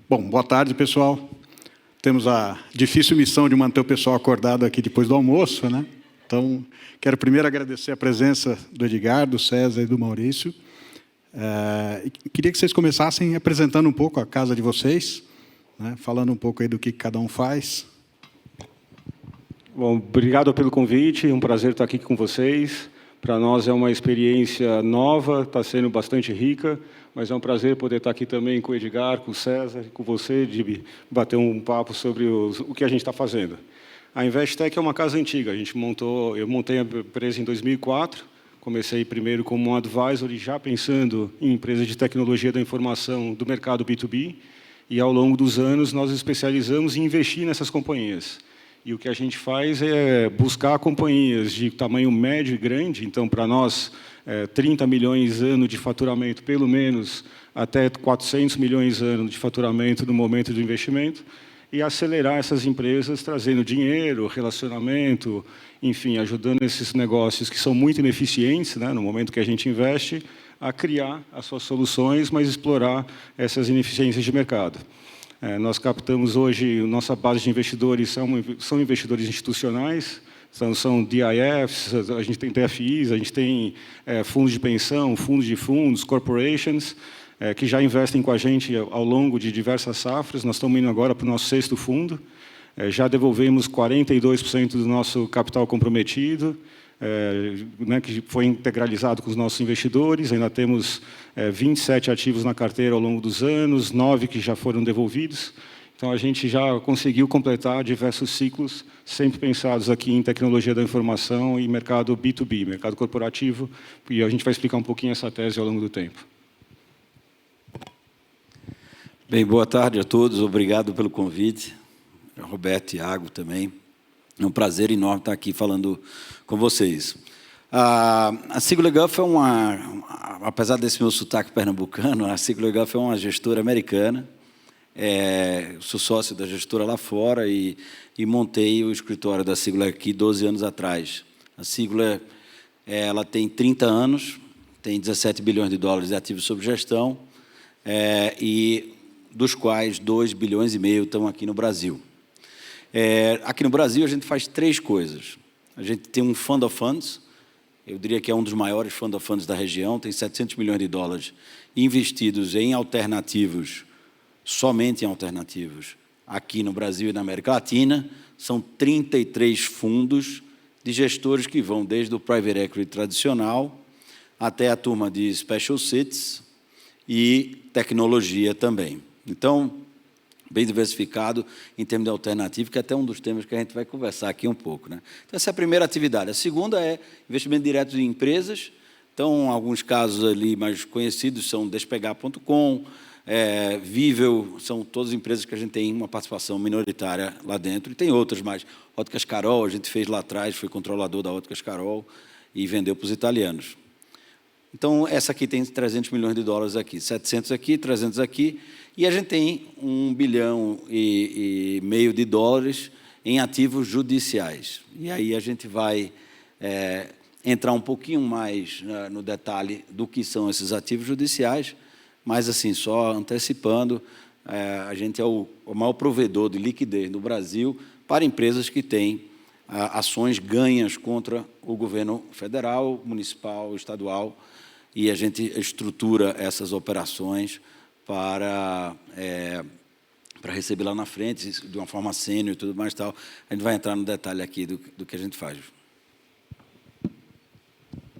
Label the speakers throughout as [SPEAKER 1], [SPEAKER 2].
[SPEAKER 1] Bom, boa tarde, pessoal. Temos a difícil missão de manter o pessoal acordado aqui depois do almoço, né? Então, quero primeiro agradecer a presença do Edgar, do César e do Maurício. Queria que vocês começassem apresentando um pouco a casa de vocês, né? Falando um pouco aí do que cada um faz.
[SPEAKER 2] Bom, obrigado pelo convite, um prazer estar aqui com vocês. Para nós é uma experiência nova, está sendo bastante rica, mas é um prazer poder estar aqui também com o Edgar, com o César, com você, de bater um papo sobre o que a gente está fazendo. A Investec é uma casa antiga, eu montei a empresa em 2004, comecei primeiro como um advisor, já pensando em empresas de tecnologia da informação do mercado B2B, e ao longo dos anos nós especializamos em investir nessas companhias. E o que a gente faz é buscar companhias de tamanho médio e grande, então, para nós, 30 milhões ano de faturamento, pelo menos, até 400 milhões ano de faturamento no momento do investimento, e acelerar essas empresas, trazendo dinheiro, relacionamento, enfim, ajudando esses negócios que são muito ineficientes, né, no momento que a gente investe, a criar as suas soluções, mas explorar essas ineficiências de mercado. Nós captamos hoje, nossa base de investidores são investidores institucionais, são DIFs, a gente tem TFIs, a gente tem fundos de pensão, fundos de fundos, corporations, que já investem com a gente ao longo de diversas safras. Nós estamos indo agora para o nosso 6º fundo, já devolvemos 42% do nosso capital comprometido, né, que foi integralizado com os nossos investidores. Ainda temos 27 ativos na carteira ao longo dos anos, 9 que já foram devolvidos. Então, a gente já conseguiu completar diversos ciclos, sempre pensados aqui em tecnologia da informação e mercado B2B, mercado corporativo, e a gente vai explicar um pouquinho essa tese ao longo do tempo.
[SPEAKER 3] Bem, boa tarde a todos, obrigado pelo convite. Roberto, Thiago também. É um prazer enorme estar aqui falando com vocês. A Sigler Gulf é apesar desse meu sotaque pernambucano, a Sigler Gulf é uma gestora americana. Sou sócio da gestora lá fora e montei o escritório da Sigler aqui 12 anos atrás. A Sigler ela tem 30 anos, tem 17 bilhões de dólares de ativos sob gestão, e dos quais 2,5 bilhões estão aqui no Brasil. Aqui no Brasil, a gente faz 3 coisas. A gente tem um Fund of Funds, eu diria que é um dos maiores Fund of Funds da região, tem 700 milhões de dólares investidos em alternativos, somente em alternativos, aqui no Brasil e na América Latina. São 33 fundos de gestores que vão desde o Private Equity tradicional até a turma de Special Sits e tecnologia também. Então, bem diversificado em termos de alternativo, que é até um dos temas que a gente vai conversar aqui um pouco, né? Então, essa é a primeira atividade. A segunda é investimento direto em empresas. Então, alguns casos ali mais conhecidos são Despegar.com, Vível, são todas empresas que a gente tem uma participação minoritária lá dentro, e tem outras mais. Óticas Carol, a gente fez lá atrás, foi controlador da Óticas Carol e vendeu para os italianos. Então, essa aqui tem 300 milhões de dólares aqui, 700 aqui, 300 aqui, e a gente tem 1,5 bilhão de dólares em ativos judiciais. E aí a gente vai entrar um pouquinho mais no detalhe do que são esses ativos judiciais, mas, assim, só antecipando, a gente é o maior provedor de liquidez no Brasil para empresas que têm ações ganhas contra o governo federal, municipal, estadual, e a gente estrutura essas operações para receber lá na frente, de uma forma sênior e tudo mais tal. A gente vai entrar no detalhe aqui do que a gente faz.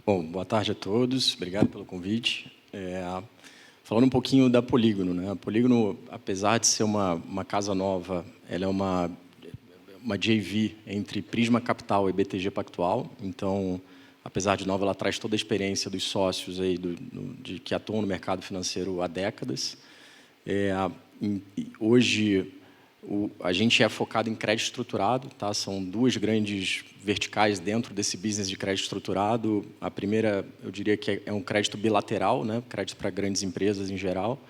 [SPEAKER 4] Bom, boa tarde a todos, obrigado pelo convite. Falando um pouquinho da Polígono, né? A Polígono, apesar de ser uma casa nova, ela é uma JV entre Prisma Capital e BTG Pactual. Então, apesar de nova, ela traz toda a experiência dos sócios aí que atuam no mercado financeiro há décadas. Hoje, a gente é focado em crédito estruturado, tá? São 2 grandes verticais dentro desse business de crédito estruturado. A primeira, eu diria que é um crédito bilateral, né? Crédito para grandes empresas em geral,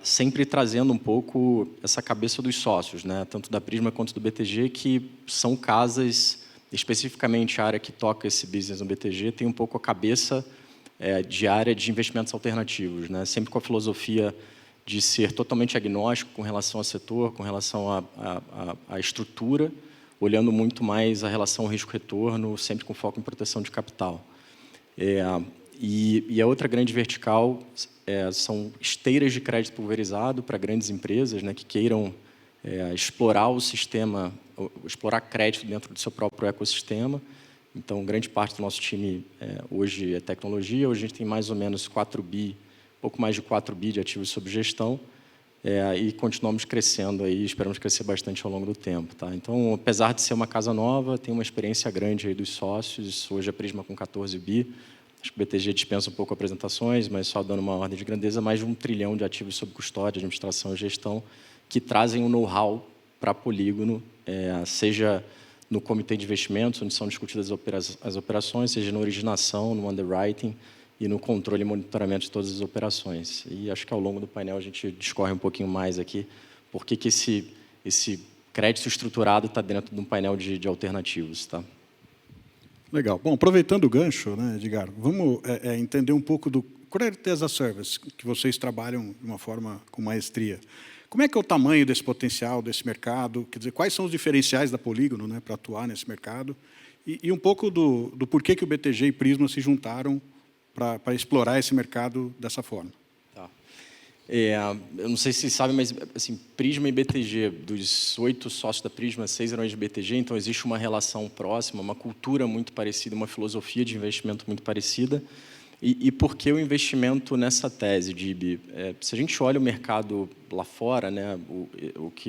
[SPEAKER 4] sempre trazendo um pouco essa cabeça dos sócios, né? Tanto da Prisma quanto do BTG, que são casas, especificamente a área que toca esse business no BTG, tem um pouco a cabeça de área de investimentos alternativos, né? Sempre com a filosofia de ser totalmente agnóstico com relação ao setor, com relação à estrutura, olhando muito mais a relação risco-retorno, sempre com foco em proteção de capital. E a outra grande vertical são esteiras de crédito pulverizado para grandes empresas, né, que queiram explorar o sistema, explorar crédito dentro do seu próprio ecossistema. Então, grande parte do nosso time hoje é tecnologia. Hoje a gente tem mais ou menos 4 bi, pouco mais de 4 bi de ativos sob gestão, e continuamos crescendo aí, esperamos crescer bastante ao longo do tempo. Tá? Então, apesar de ser uma casa nova, tem uma experiência grande aí dos sócios. Hoje a Prisma com 14 bi. Acho que o BTG dispensa um pouco apresentações, mas só dando uma ordem de grandeza, mais de 1 trilhão de ativos sob custódia, administração e gestão, que trazem um know-how para a Polígono, seja no comitê de investimentos, onde são discutidas as operações, seja na originação, no underwriting e no controle e monitoramento de todas as operações. E acho que ao longo do painel a gente discorre um pouquinho mais aqui por que esse crédito estruturado está dentro de um painel de alternativos. Tá?
[SPEAKER 1] Legal. Bom, aproveitando o gancho, né, Edgar, vamos entender um pouco do Credit as a Service, que vocês trabalham de uma forma com maestria. Como é que é o tamanho desse potencial, desse mercado? Quer dizer, quais são os diferenciais da Polígono, né, para atuar nesse mercado? E um pouco do porquê que o BTG e Prisma se juntaram para explorar esse mercado dessa forma.
[SPEAKER 4] Tá. Eu não sei se vocês sabem, mas assim, Prisma e BTG, dos 8 sócios da Prisma, 6 eram de BTG, então existe uma relação próxima, uma cultura muito parecida, uma filosofia de investimento muito parecida. E por que o investimento nessa tese, Dib? Se a gente olha o mercado lá fora, né,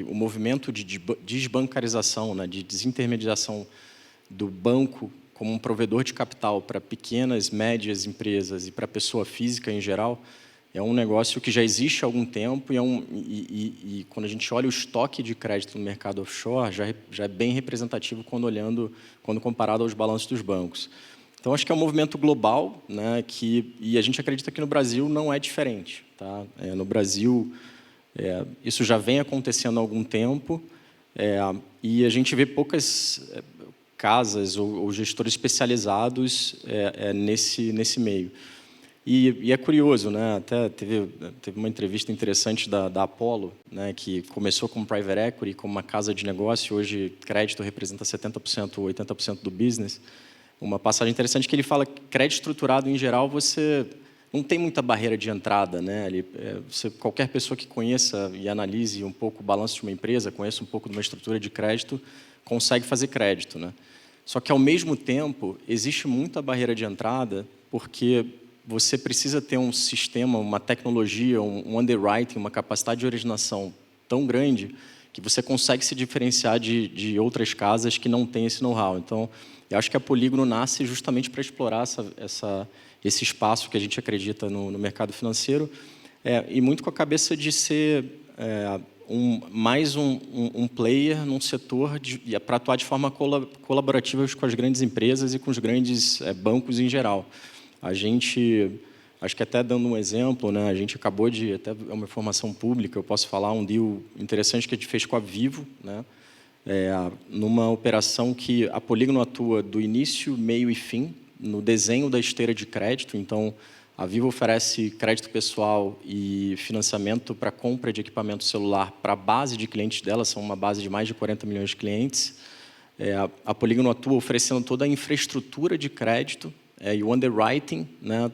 [SPEAKER 4] o movimento de desbancarização, né, de desintermediação do banco como um provedor de capital para pequenas, médias empresas e para a pessoa física em geral, é um negócio que já existe há algum tempo e quando a gente olha o estoque de crédito no mercado offshore, já é bem representativo quando comparado aos balanços dos bancos. Então, acho que é um movimento global, né, e a gente acredita que no Brasil não é diferente. Tá? No Brasil, isso já vem acontecendo há algum tempo, e a gente vê poucas casas ou gestores especializados nesse meio. E é curioso, né? Até teve uma entrevista interessante da Apollo, né, que começou como private equity, como uma casa de negócio, hoje crédito representa 70% ou 80% do business. Uma passagem interessante que ele fala que crédito estruturado, em geral, você não tem muita barreira de entrada. Né? Qualquer pessoa que conheça e analise um pouco o balanço de uma empresa, conheça um pouco de uma estrutura de crédito, consegue fazer crédito. Né? Só que, ao mesmo tempo, existe muita barreira de entrada porque você precisa ter um sistema, uma tecnologia, um underwriting, uma capacidade de originação tão grande que você consegue se diferenciar de outras casas que não têm esse know-how. Então, eu acho que a Polígono nasce justamente para explorar esse espaço que a gente acredita no mercado financeiro, e muito com a cabeça de ser mais um player num setor para atuar de forma colaborativa com as grandes empresas e com os grandes bancos em geral. A gente, acho que até dando um exemplo, né, a gente acabou até é uma informação pública, eu posso falar um deal interessante que a gente fez com a Vivo, né, numa operação que a Polígono atua do início, meio e fim, no desenho da esteira de crédito. Então, a Vivo oferece crédito pessoal e financiamento para compra de equipamento celular para a base de clientes dela, são uma base de mais de 40 milhões de clientes. A Polígono atua oferecendo toda a infraestrutura de crédito e o underwriting, né,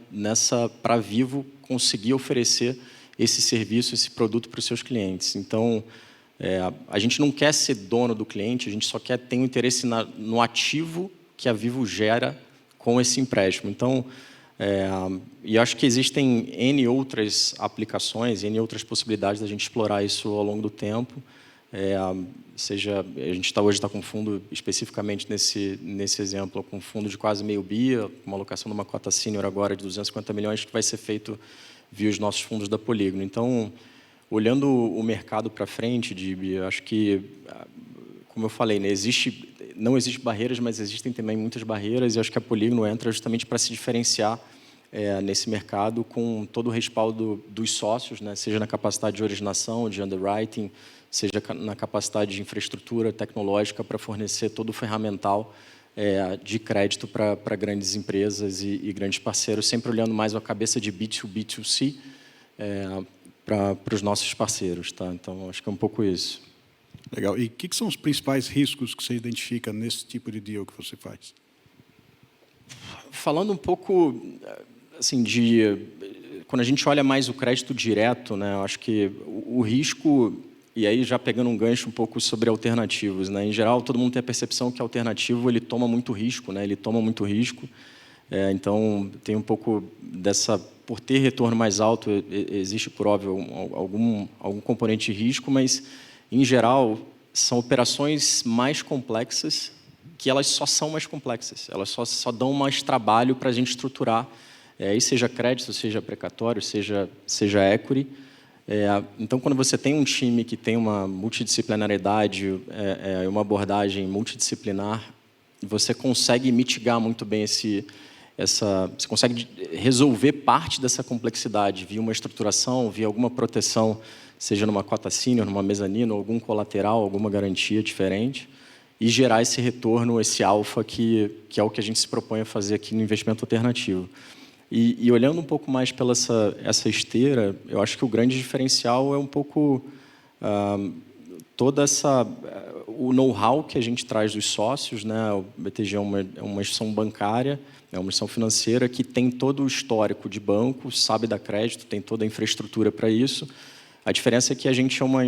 [SPEAKER 4] para a Vivo conseguir oferecer esse serviço, esse produto para os seus clientes. Então, a gente não quer ser dono do cliente, a gente só quer ter um interesse no ativo que a Vivo gera com esse empréstimo. Então, e acho que existem N outras aplicações, N outras possibilidades da gente explorar isso ao longo do tempo. Seja, a gente hoje está com fundo, especificamente nesse exemplo, com fundo de quase meio bi, uma alocação de uma cota sênior agora de 250 milhões, que vai ser feito via os nossos fundos da Polígono. Então, olhando o mercado para frente, acho que, como eu falei, né, não existe barreiras, mas existem também muitas barreiras, e acho que a Polígono entra justamente para se diferenciar nesse mercado com todo o respaldo dos sócios, né, seja na capacidade de originação, de underwriting, seja na capacidade de infraestrutura tecnológica para fornecer todo o ferramental de crédito para grandes empresas e grandes parceiros, sempre olhando mais a cabeça de B2B2C, para os nossos parceiros. Tá? Então, acho que é um pouco isso.
[SPEAKER 1] Legal. E o que são os principais riscos que você identifica nesse tipo de deal que você faz?
[SPEAKER 4] Falando um pouco assim, quando a gente olha mais o crédito direto, né, eu acho que o risco, e aí já pegando um gancho um pouco sobre alternativos, né, em geral todo mundo tem a percepção que alternativo ele toma muito risco, né, então tem um pouco dessa, por ter retorno mais alto, existe por óbvio algum componente de risco, mas em geral são operações mais complexas, que elas só são mais complexas, elas só dão mais trabalho para a gente estruturar, aí seja crédito, seja precatório, seja equity. Então, quando você tem um time que tem uma multidisciplinariedade, uma abordagem multidisciplinar, você consegue mitigar muito bem você consegue resolver parte dessa complexidade via uma estruturação, via alguma proteção, seja numa cota sênior, numa mezanino, algum colateral, alguma garantia diferente, e gerar esse retorno, esse alfa, que é o que a gente se propõe a fazer aqui no investimento alternativo. E olhando um pouco mais pela essa esteira, eu acho que o grande diferencial é um pouco o know-how que a gente traz dos sócios, né? O BTG é uma instituição bancária, é uma instituição financeira que tem todo o histórico de banco, sabe dar crédito, tem toda a infraestrutura para isso. A diferença é que a gente é uma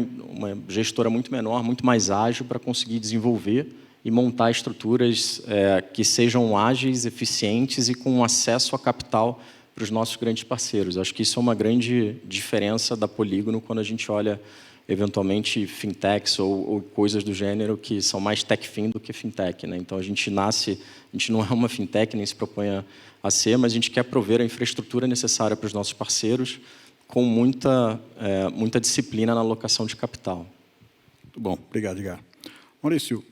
[SPEAKER 4] gestora muito menor, muito mais ágil para conseguir desenvolver e montar estruturas que sejam ágeis, eficientes e com acesso a capital para os nossos grandes parceiros. Acho que isso é uma grande diferença da Polígono quando a gente olha, eventualmente, fintechs ou coisas do gênero que são mais tech-fin do que fintech, né? Então, a gente não é uma fintech, nem se propõe a ser, mas a gente quer prover a infraestrutura necessária para os nossos parceiros com muita disciplina na alocação de capital.
[SPEAKER 1] Muito bom, obrigado, Edgar. Maurício,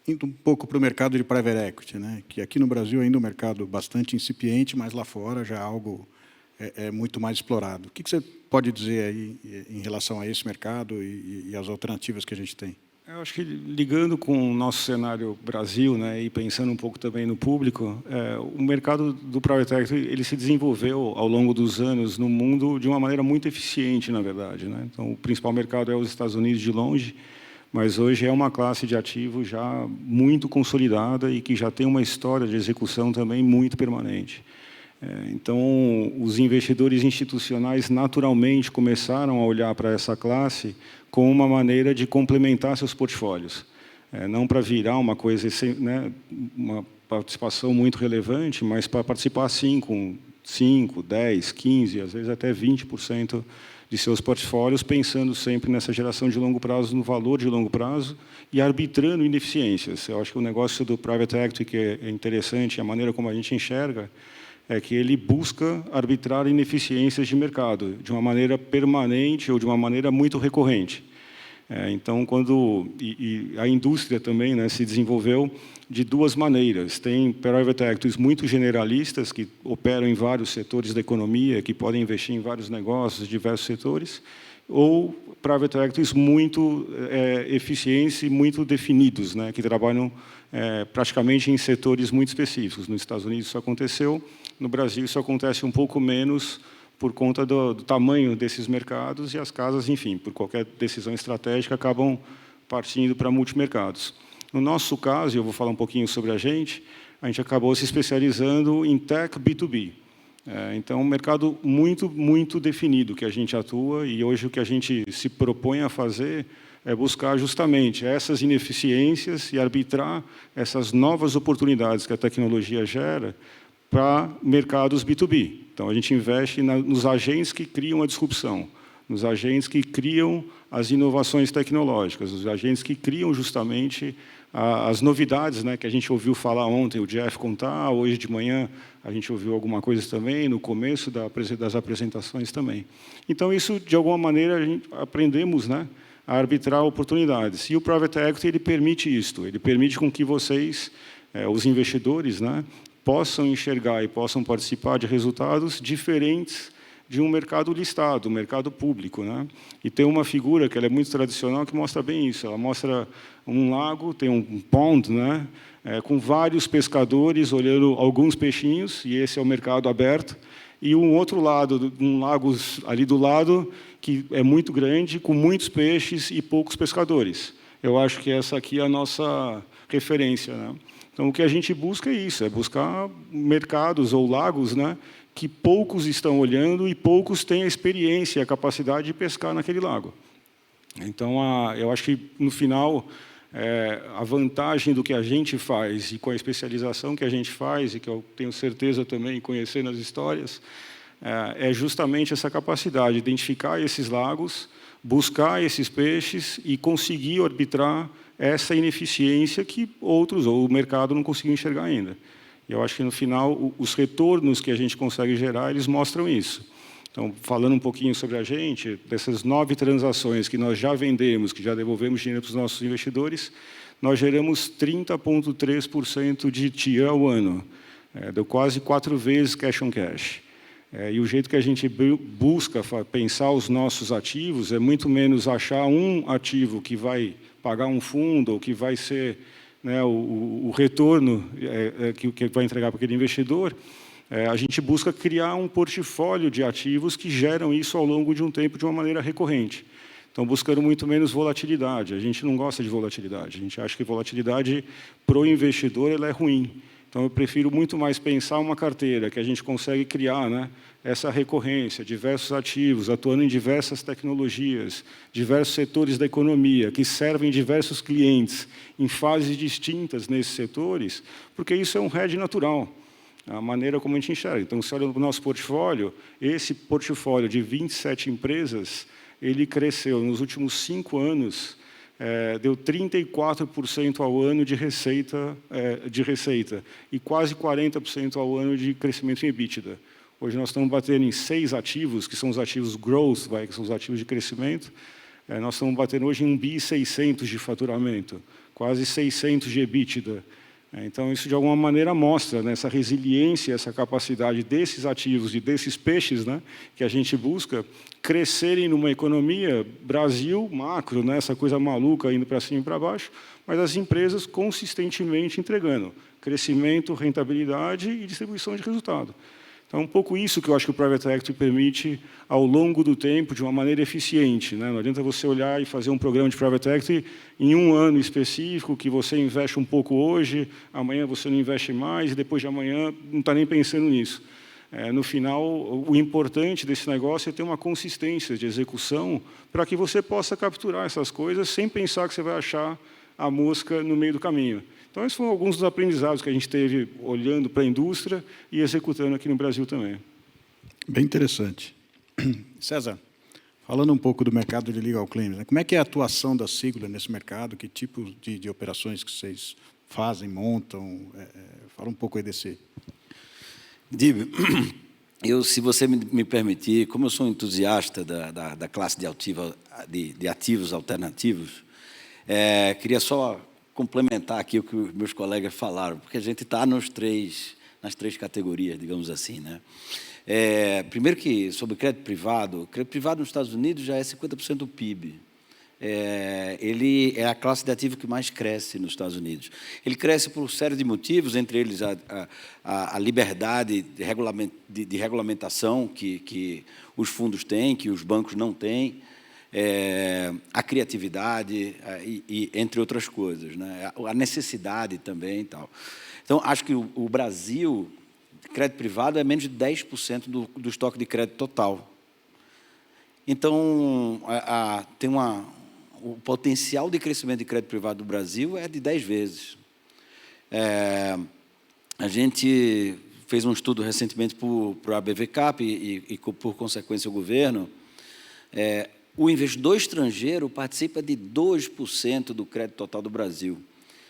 [SPEAKER 1] indo um pouco para o mercado de private equity, né? Que aqui no Brasil ainda é um mercado bastante incipiente, mas lá fora já é algo muito mais explorado. O que você pode dizer aí em relação a esse mercado e as alternativas que a gente tem?
[SPEAKER 2] Eu acho que ligando com o nosso cenário Brasil, né, e pensando um pouco também no público, o mercado do private equity ele se desenvolveu ao longo dos anos no mundo de uma maneira muito eficiente, na verdade, né? Então, o principal mercado é os Estados Unidos de longe, mas hoje é uma classe de ativo já muito consolidada e que já tem uma história de execução também muito permanente. Então, os investidores institucionais naturalmente começaram a olhar para essa classe como uma maneira de complementar seus portfólios. Não para virar uma coisa, né, uma participação muito relevante, mas para participar, sim, com 5, 10, 15, às vezes até 20% de seus portfólios, pensando sempre nessa geração de longo prazo, no valor de longo prazo e arbitrando ineficiências. Eu acho que o negócio do private equity que é interessante, a maneira como a gente enxerga, é que ele busca arbitrar ineficiências de mercado de uma maneira permanente ou de uma maneira muito recorrente. Então, a indústria também, né, se desenvolveu de duas maneiras. Tem private equities muito generalistas, que operam em vários setores da economia, que podem investir em vários negócios, diversos setores, ou private equities muito eficientes e muito definidos, né, que trabalham praticamente em setores muito específicos. Nos Estados Unidos isso aconteceu, no Brasil isso acontece um pouco menos por conta do tamanho desses mercados e as casas, enfim, por qualquer decisão estratégica, acabam partindo para multimercados. No nosso caso, eu vou falar um pouquinho sobre a gente acabou se especializando em tech B2B. Então, um mercado muito, muito definido que a gente atua e hoje o que a gente se propõe a fazer é buscar justamente essas ineficiências e arbitrar essas novas oportunidades que a tecnologia gera para mercados B2B. Então, a gente investe nos agentes que criam a disrupção, nos agentes que criam as inovações tecnológicas, os agentes que criam justamente as novidades, né, que a gente ouviu falar ontem, o Jeff contar, hoje de manhã a gente ouviu alguma coisa também, no começo das apresentações também. Então, isso, de alguma maneira, a gente aprendemos, né, a arbitrar oportunidades. E o Private Equity ele permite isso, ele permite com que vocês, os investidores, né, possam enxergar e possam participar de resultados diferentes de um mercado listado, um mercado público, né? E tem uma figura que ela é muito tradicional que mostra bem isso. Ela mostra um lago, tem um pond, né? Com vários pescadores olhando alguns peixinhos, e esse é o mercado aberto. E um outro lado, um lago ali do lado, que é muito grande, com muitos peixes e poucos pescadores. Eu acho que essa aqui é a nossa referência, né? Então, o que a gente busca é isso, é buscar mercados ou lagos, né, que poucos estão olhando e poucos têm a experiência e a capacidade de pescar naquele lago. Então, eu acho que, no final, a vantagem do que a gente faz e com a especialização que a gente faz, e que eu tenho certeza também, conhecendo as histórias, é justamente essa capacidade de identificar esses lagos, buscar esses peixes e conseguir arbitrar essa ineficiência que outros, ou o mercado, não conseguiu enxergar ainda. E eu acho que, no final, os retornos que a gente consegue gerar, eles mostram isso. Então, falando um pouquinho sobre a gente, dessas 9 transações que nós já vendemos, que já devolvemos dinheiro para os nossos investidores, nós geramos 30,3% de TIA ao ano. Deu quase 4 vezes cash on cash. E o jeito que a gente busca pensar os nossos ativos é muito menos achar um ativo que vai pagar um fundo, ou que vai ser, né, o retorno que vai entregar para aquele investidor. A gente busca criar um portfólio de ativos que geram isso ao longo de um tempo de uma maneira recorrente. Então, buscando muito menos volatilidade. A gente não gosta de volatilidade. A gente acha que volatilidade, para o investidor, ela é ruim. Então, eu prefiro muito mais pensar uma carteira que a gente consegue criar, né, essa recorrência, diversos ativos, atuando em diversas tecnologias, diversos setores da economia, que servem diversos clientes em fases distintas nesses setores, porque isso é um hedge natural, a maneira como a gente enxerga. Então, se olha no nosso portfólio, esse portfólio de 27 empresas, ele cresceu nos últimos 5 anos, deu 34% ao ano de receita, e quase 40% ao ano de crescimento em EBITDA. Hoje nós estamos batendo em 6 ativos, que são os ativos growth, que são os ativos de crescimento. Nós estamos batendo hoje em 1,6 bi de faturamento, quase 600 de EBITDA. Então, isso, de alguma maneira, mostra, né, essa resiliência, essa capacidade desses ativos e desses peixes, né, que a gente busca crescerem numa economia Brasil macro, né, essa coisa maluca indo para cima e para baixo, mas as empresas consistentemente entregando crescimento, rentabilidade e distribuição de resultado. Então, um pouco isso que eu acho que o Private Equity permite ao longo do tempo, de uma maneira eficiente, né? Não adianta você olhar e fazer um programa de Private Equity em um ano específico, que você investe um pouco hoje, amanhã você não investe mais, e depois de amanhã não está nem pensando nisso. No final, o importante desse negócio é ter uma consistência de execução para que você possa capturar essas coisas sem pensar que você vai achar a mosca no meio do caminho. Então, esses foram alguns dos aprendizados que a gente teve olhando para a indústria e executando aqui no Brasil também.
[SPEAKER 1] Bem interessante. César, falando um pouco do mercado de legal claims, né? Como é que é a atuação da Sigla nesse mercado? Que tipo de operações que vocês fazem, montam? Fala um pouco aí desse...
[SPEAKER 3] Dib, se você me permitir, como eu sou um entusiasta da classe de ativos alternativos, queria só complementar aqui o que os meus colegas falaram, porque a gente está nas três categorias, digamos assim, né? Primeiro que, sobre crédito privado nos Estados Unidos já é 50% do PIB. Ele é a classe de ativo que mais cresce nos Estados Unidos. Ele cresce por série de motivos, entre eles a liberdade de regulamentação que os fundos têm, que os bancos não têm, a criatividade, e entre outras coisas, né? A necessidade também e tal. Então, acho que o Brasil, crédito privado, é menos de 10% do estoque de crédito total. Então, o potencial de crescimento de crédito privado do Brasil é de 10 vezes. A gente fez um estudo recentemente para a BVCAP e, por consequência, o governo. O investidor estrangeiro participa de 2% do crédito total do Brasil.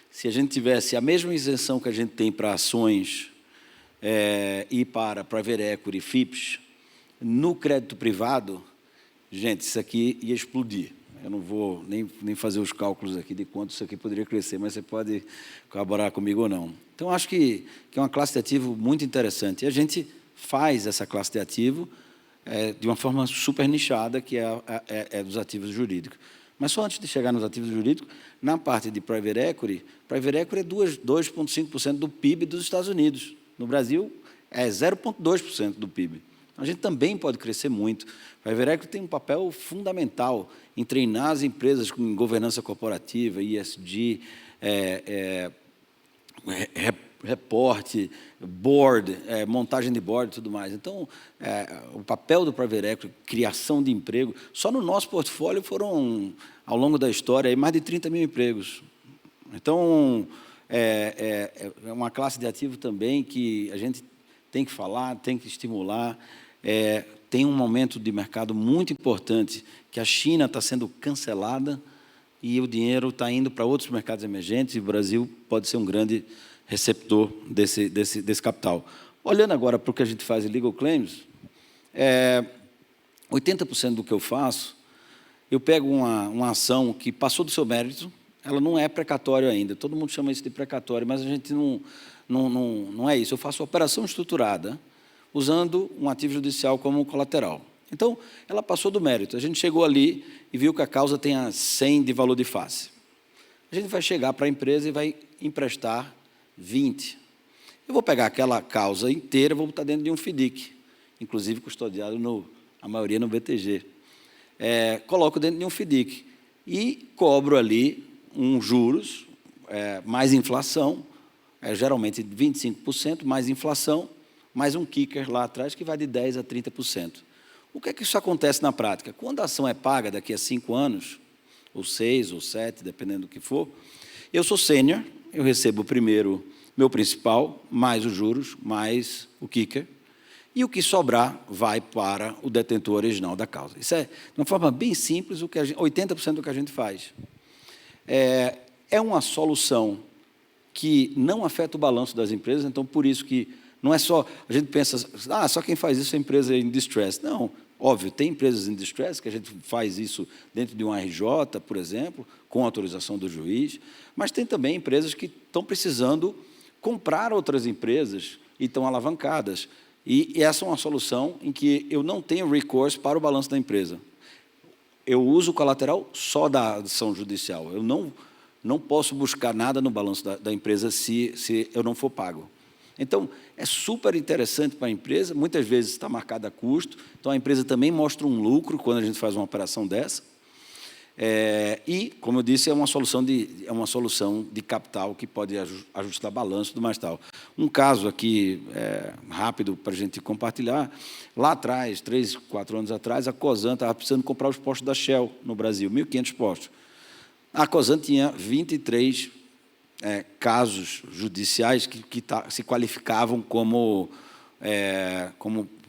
[SPEAKER 3] Se a gente tivesse a mesma isenção que a gente tem para ações e para private equity, FIPS, no crédito privado, gente, isso aqui ia explodir. Eu não vou nem fazer os cálculos aqui de quanto isso aqui poderia crescer, mas você pode colaborar comigo ou não. Então, acho que é uma classe de ativo muito interessante. E a gente faz essa classe de ativo de uma forma super nichada, que é dos ativos jurídicos. Mas só antes de chegar nos ativos jurídicos, na parte de private equity é 2,5% do PIB dos Estados Unidos. No Brasil, é 0,2% do PIB. A gente também pode crescer muito. O Private Equity tem um papel fundamental em treinar as empresas com governança corporativa, ESG, reporte, board, montagem de board e tudo mais. Então, o papel do Private Equity, criação de emprego, só no nosso portfólio foram, ao longo da história, aí, mais de 30 mil empregos. Então, é uma classe de ativo também que a gente tem que falar, tem que estimular. Tem um momento de mercado muito importante, que a China está sendo cancelada e o dinheiro está indo para outros mercados emergentes, e o Brasil pode ser um grande receptor desse capital. Olhando agora para o que a gente faz em Legal Claims, 80% do que eu faço, eu pego uma ação que passou do seu mérito, ela não é precatório ainda, todo mundo chama isso de precatório, mas a gente não é isso. Eu faço operação estruturada, usando um ativo judicial como colateral. Então, ela passou do mérito. A gente chegou ali e viu que a causa tem 100 de valor de face. A gente vai chegar para a empresa e vai emprestar 20. Eu vou pegar aquela causa inteira e vou botar dentro de um FDIC, inclusive custodiado, a maioria, no BTG. Coloco dentro de um FDIC e cobro ali juros, mais inflação, geralmente 25%, mais inflação, mais um kicker lá atrás que vai de 10% a 30%. O que é que isso acontece na prática? Quando a ação é paga daqui a 5 anos, ou 6, ou 7, dependendo do que for, eu sou sênior, eu recebo primeiro meu principal, mais os juros, mais o kicker, e o que sobrar vai para o detentor original da causa. Isso é, de uma forma bem simples, 80% do que a gente faz. É uma solução que não afeta o balanço das empresas, então, por isso que não é só, a gente pensa, só quem faz isso é empresa em distress. Não, óbvio, tem empresas em distress que a gente faz isso dentro de um RJ, por exemplo, com autorização do juiz, mas tem também empresas que estão precisando comprar outras empresas e estão alavancadas. E essa é uma solução em que eu não tenho recourse para o balanço da empresa. Eu uso o colateral só da ação judicial. Eu não posso buscar nada no balanço da empresa se eu não for pago. Então, é super interessante para a empresa, muitas vezes está marcado a custo, então a empresa também mostra um lucro quando a gente faz uma operação dessa. E, como eu disse, é uma solução de capital que pode ajustar balanço e tudo mais tal. Um caso aqui, rápido, para a gente compartilhar, lá atrás, 3, 4 anos atrás, a Cosan estava precisando comprar os postos da Shell no Brasil, 1.500 postos. A Cosan tinha 23 casos judiciais que se qualificavam como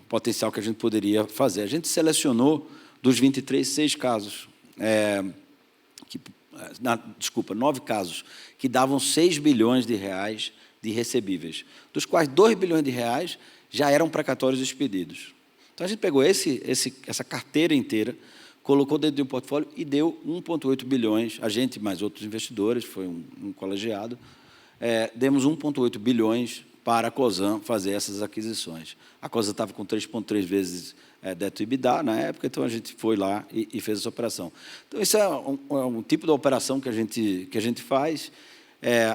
[SPEAKER 3] potencial que a gente poderia fazer. A gente selecionou dos 23, 6 casos, 9 casos, que davam 6 bilhões de reais de recebíveis, dos quais 2 bilhões de reais já eram precatórios expedidos. Então, a gente pegou essa carteira inteira, colocou dentro de um portfólio e deu 1,8 bilhões, a gente mais outros investidores, foi um colegiado, demos 1,8 bilhões para a Cosan fazer essas aquisições. A Cosan estava com 3,3 vezes deto EBITDA na época, então a gente foi lá e fez essa operação. Então, isso é um tipo de operação que a gente faz.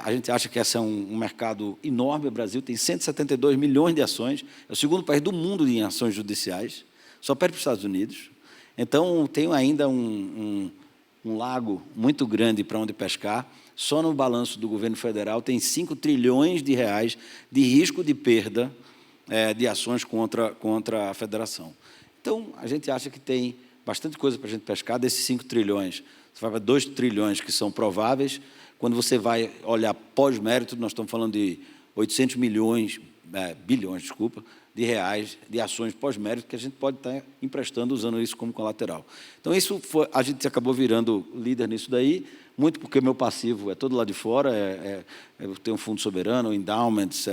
[SPEAKER 3] A gente acha que esse é um mercado enorme. O Brasil tem 172 milhões de ações, é o segundo país do mundo em ações judiciais, só perde para os Estados Unidos. Então, tem ainda um lago muito grande para onde pescar. Só no balanço do governo federal tem 5 trilhões de reais de risco de perda de ações contra a federação. Então, a gente acha que tem bastante coisa para a gente pescar. Desses 5 trilhões, você vai para 2 trilhões que são prováveis. Quando você vai olhar pós-mérito, nós estamos falando de 800 bilhões de reais de ações pós-mérito que a gente pode estar emprestando, usando isso como colateral. Então, a gente acabou virando líder nisso daí, muito porque meu passivo é todo lá de fora, eu tenho um fundo soberano, endowments,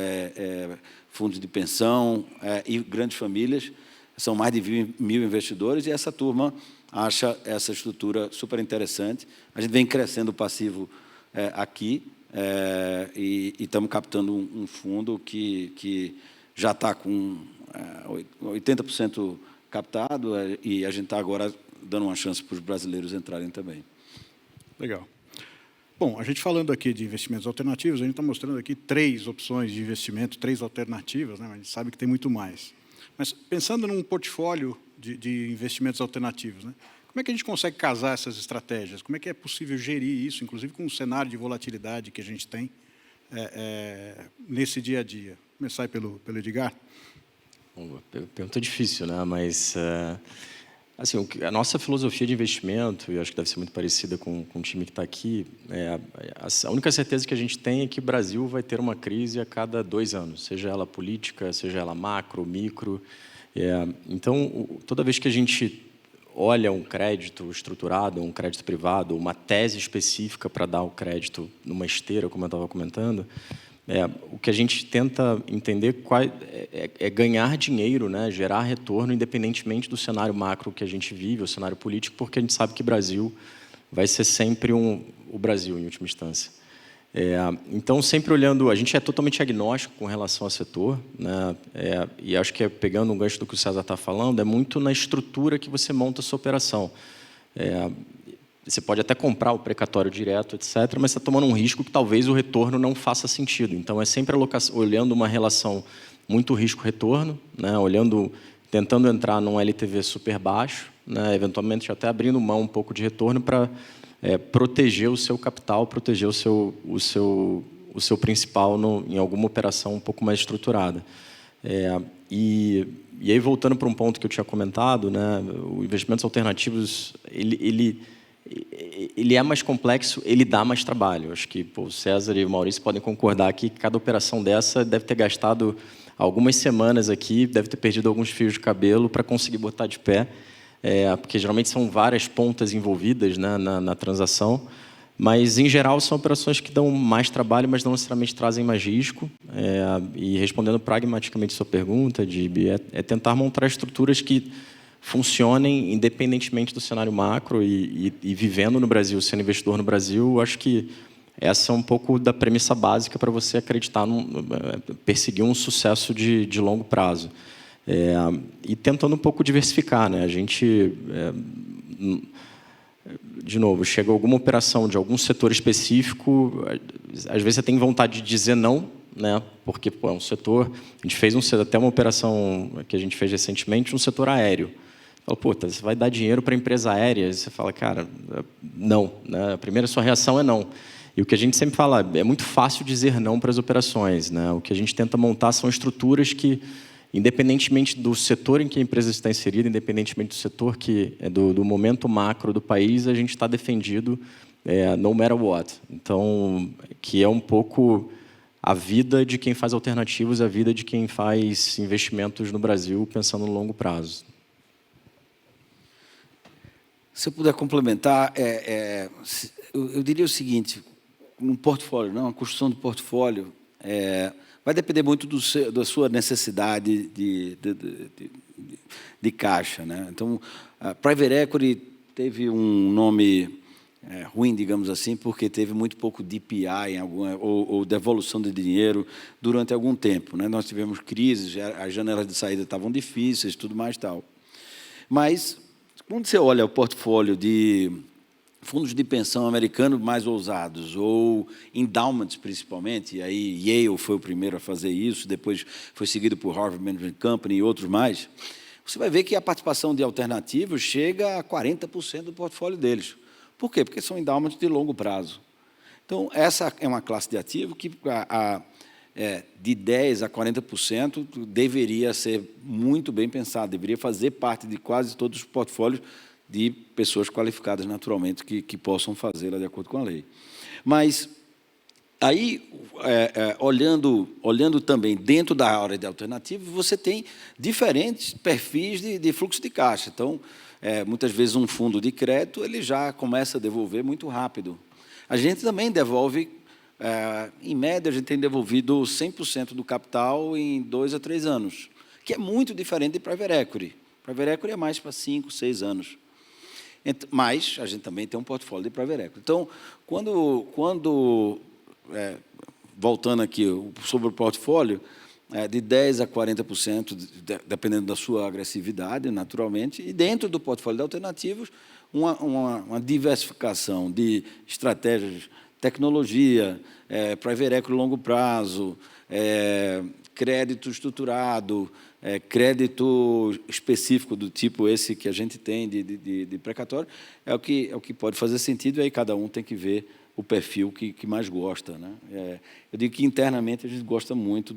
[SPEAKER 3] fundos de pensão e grandes famílias, são mais de 1.000 investidores, e essa turma acha essa estrutura super interessante. A gente vem crescendo o passivo aqui, e estamos captando um fundo que já está com 80% captado, e a gente está agora dando uma chance para os brasileiros entrarem também.
[SPEAKER 1] Legal. Bom, a gente falando aqui de investimentos alternativos, a gente está mostrando aqui 3 opções de investimento, 3 alternativas, né? Mas a gente sabe que tem muito mais. Mas pensando num portfólio de investimentos alternativos, né? Como é que a gente consegue casar essas estratégias? Como é que é possível gerir isso, inclusive com o cenário de volatilidade que a gente tem nesse dia a dia? Vou começar aí pelo Edgar.
[SPEAKER 4] Pergunta difícil, né? Mas assim, a nossa filosofia de investimento, e eu acho que deve ser muito parecida com o time que está aqui, a única certeza que a gente tem é que o Brasil vai ter uma crise a cada 2 anos, seja ela política, seja ela macro, micro. Então, toda vez que a gente olha um crédito estruturado, um crédito privado, uma tese específica para dar o crédito numa esteira, como eu estava comentando, o que a gente tenta entender é ganhar dinheiro, né, gerar retorno, independentemente do cenário macro que a gente vive, o cenário político, porque a gente sabe que o Brasil vai ser sempre o Brasil, em última instância. Então, sempre olhando, a gente é totalmente agnóstico com relação ao setor, né, e acho que, pegando um gancho do que o César está falando, é muito na estrutura que você monta a sua operação. Você pode até comprar o precatório direto, etc., mas você está tomando um risco que talvez o retorno não faça sentido. Então, é sempre olhando uma relação muito risco-retorno, né, tentando entrar num LTV super baixo, né, eventualmente até abrindo mão um pouco de retorno para proteger o seu capital, proteger o seu principal em alguma operação um pouco mais estruturada. E aí, voltando para um ponto que eu tinha comentado, né, o investimentos alternativos, ele é mais complexo, ele dá mais trabalho. Acho que o César e o Maurício podem concordar aqui que cada operação dessa deve ter gastado algumas semanas aqui, deve ter perdido alguns fios de cabelo para conseguir botar de pé, porque geralmente são várias pontas envolvidas, né, na transação, mas, em geral, são operações que dão mais trabalho, mas não necessariamente trazem mais risco. E, respondendo pragmaticamente a sua pergunta, Dib, é tentar montar estruturas que funcionem independentemente do cenário macro e vivendo no Brasil, sendo investidor no Brasil, acho que essa é um pouco da premissa básica para você acreditar, perseguir um sucesso de longo prazo. E tentando um pouco diversificar, né? A gente, de novo, chega alguma operação de algum setor específico, às vezes você tem vontade de dizer não, né? Porque é um setor, a gente fez até uma operação que a gente fez recentemente no setor aéreo. Fala, você vai dar dinheiro para a empresa aérea? E você fala, cara, não, né? A primeira sua reação é não. E o que a gente sempre fala, é muito fácil dizer não para as operações, né? O que a gente tenta montar são estruturas que, independentemente do setor em que a empresa está inserida, independentemente do setor do momento macro do país, a gente está defendido no matter what. Então, que é um pouco a vida de quem faz alternativos, a vida de quem faz investimentos no Brasil, pensando no longo prazo.
[SPEAKER 3] Se eu puder complementar, eu diria o seguinte: um portfólio, uma construção de portfólio, vai depender muito da sua necessidade de caixa, né? Então, a Private Equity teve um nome ruim, digamos assim, porque teve muito pouco DPI ou devolução de dinheiro durante algum tempo, né? Nós tivemos crises, as janelas de saída estavam difíceis, tudo mais tal. Mas, quando você olha o portfólio de fundos de pensão americanos mais ousados, ou endowments, principalmente, e aí Yale foi o primeiro a fazer isso, depois foi seguido por Harvard Management Company e outros mais, você vai ver que a participação de alternativos chega a 40% do portfólio deles. Por quê? Porque são endowments de longo prazo. Então, essa é uma classe de ativo que de 10% a 40% deveria ser muito bem pensado, deveria fazer parte de quase todos os portfólios de pessoas qualificadas naturalmente que possam fazê-la de acordo com a lei. Mas, aí, olhando também dentro da área de alternativos, você tem diferentes perfis de fluxo de caixa. Então, muitas vezes um fundo de crédito ele já começa a devolver muito rápido. A gente também devolve, em média, a gente tem devolvido 100% do capital em 2 a 3 anos, que é muito diferente de Private Equity. Private Equity é mais para 5, 6 anos. Mas a gente também tem um portfólio de Private Equity. Então, voltando aqui sobre o portfólio, de 10% a 40%, dependendo da sua agressividade, naturalmente, e dentro do portfólio de alternativos, uma diversificação de estratégias, tecnologia, Private Equity longo prazo, crédito estruturado, crédito específico do tipo esse que a gente tem de precatório, é o que pode fazer sentido, e aí cada um tem que ver o perfil que mais gosta, né? Eu digo que internamente a gente gosta muito